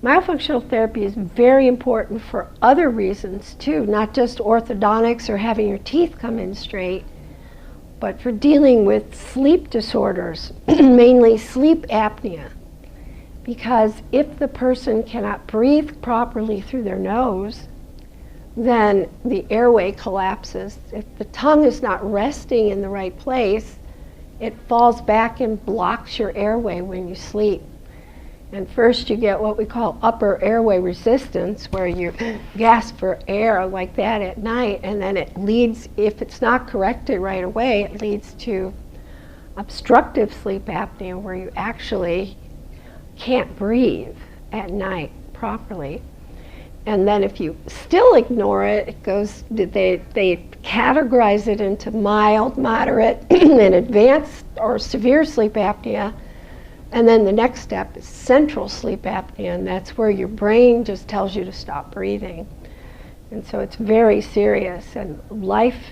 Myofunctional therapy is very important for other reasons too, not just orthodontics or having your teeth come in straight, but for dealing with sleep disorders, mainly sleep apnea. Because if the person cannot breathe properly through their nose, then the airway collapses. If the tongue is not resting in the right place, it falls back and blocks your airway when you sleep. And first you get what we call upper airway resistance, where you gasp for air like that at night, and then it leads, if it's not corrected right away, it leads to obstructive sleep apnea, where you actually can't breathe at night properly. And then if you still ignore it, it goes, they categorize it into mild, moderate, and advanced or severe sleep apnea. And then the next step is central sleep apnea, and that's where your brain just tells you to stop breathing. And so it's very serious and life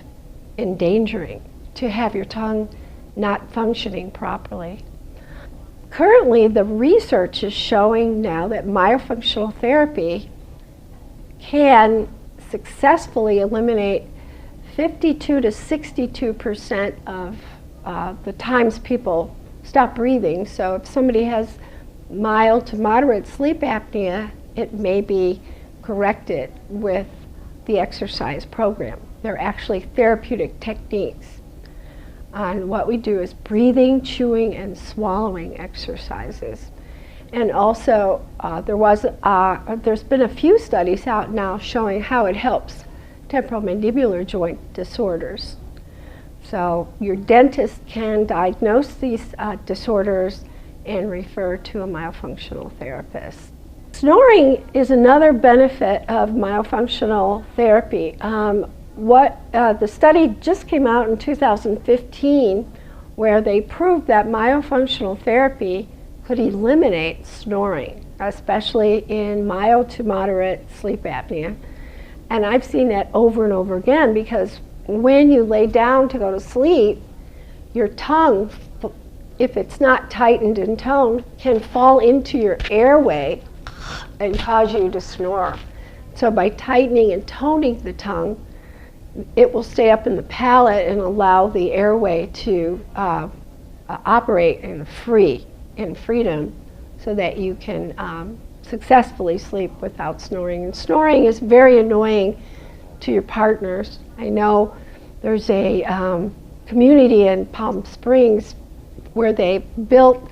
endangering to have your tongue not functioning properly. Currently, the research is showing now that myofunctional therapy can successfully eliminate 52 to 62% of the times people stop breathing. So if somebody has mild to moderate sleep apnea, it may be corrected with the exercise program. They're actually therapeutic techniques. And what we do is breathing, chewing, and swallowing exercises. And also, there's been a few studies out now showing how it helps temporomandibular joint disorders. So your dentist can diagnose these disorders and refer to a myofunctional therapist. Snoring is another benefit of myofunctional therapy. The study just came out in 2015 where they proved that myofunctional therapy could eliminate snoring, especially in mild to moderate sleep apnea. And I've seen that over and over again, because when you lay down to go to sleep, your tongue, if it's not tightened and toned, can fall into your airway and cause you to snore. So by tightening and toning the tongue, it will stay up in the palate and allow the airway to operate in freedom, so that you can successfully sleep without snoring. And snoring is very annoying to your partners. I know there's a community in Palm Springs where they built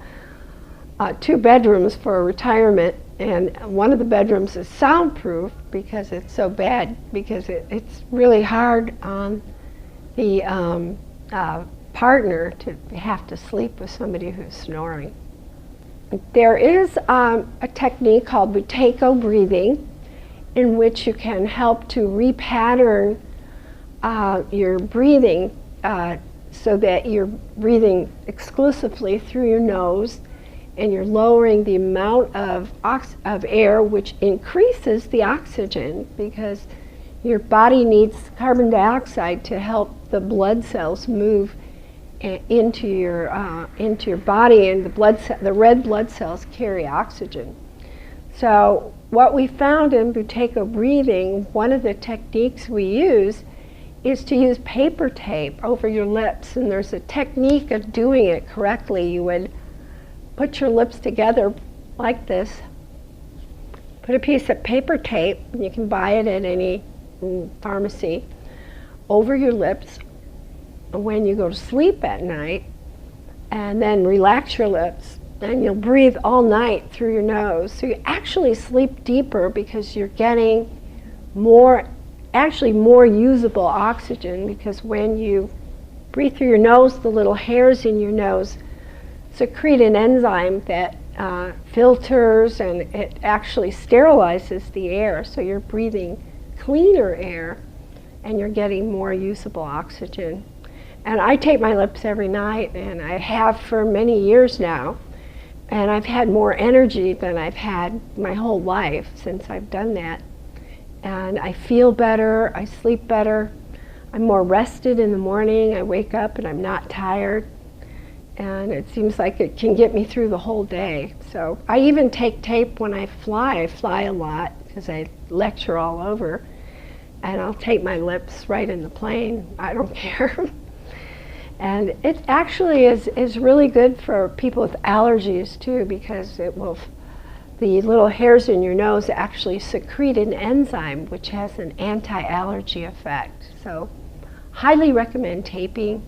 2 bedrooms for retirement, and one of the bedrooms is soundproof because it's so bad, because it's really hard on the partner to have to sleep with somebody who's snoring. There is a technique called buteyko breathing, in which you can help to repattern your breathing so that you're breathing exclusively through your nose, and you're lowering the amount of air, which increases the oxygen, because your body needs carbon dioxide to help the blood cells move into your body, and the red blood cells carry oxygen. So what we found in buteyko breathing, one of the techniques we use is to use paper tape over your lips, and there's a technique of doing it correctly. You would put your lips together like this, put a piece of paper tape, and you can buy it at any pharmacy, over your lips when you go to sleep at night, and then relax your lips, and you'll breathe all night through your nose. So you actually sleep deeper, because you're getting more usable oxygen, because when you breathe through your nose, the little hairs in your nose secrete an enzyme that filters, and it actually sterilizes the air, so you're breathing cleaner air and you're getting more usable oxygen. And I tape my lips every night, and I have for many years now, and I've had more energy than I've had my whole life since I've done that. And I feel better, I sleep better, I'm more rested in the morning, I wake up and I'm not tired. and it seems like it can get me through the whole day. So I even take tape when I fly. I fly a lot because I lecture all over, and I'll tape my lips right in the plane. I don't care. And it actually is really good for people with allergies too, because the little hairs in your nose actually secrete an enzyme which has an anti-allergy effect. So highly recommend taping.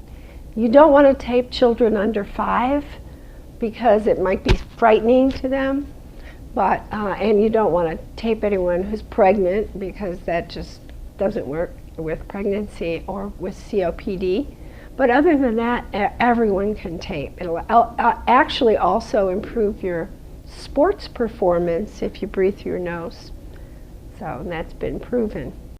You don't want to tape children under 5 because it might be frightening to them, but and you don't want to tape anyone who's pregnant because that just doesn't work with pregnancy or with COPD. But other than that, everyone can tape. It'll actually also improve your sports performance if you breathe through your nose. So that's been proven.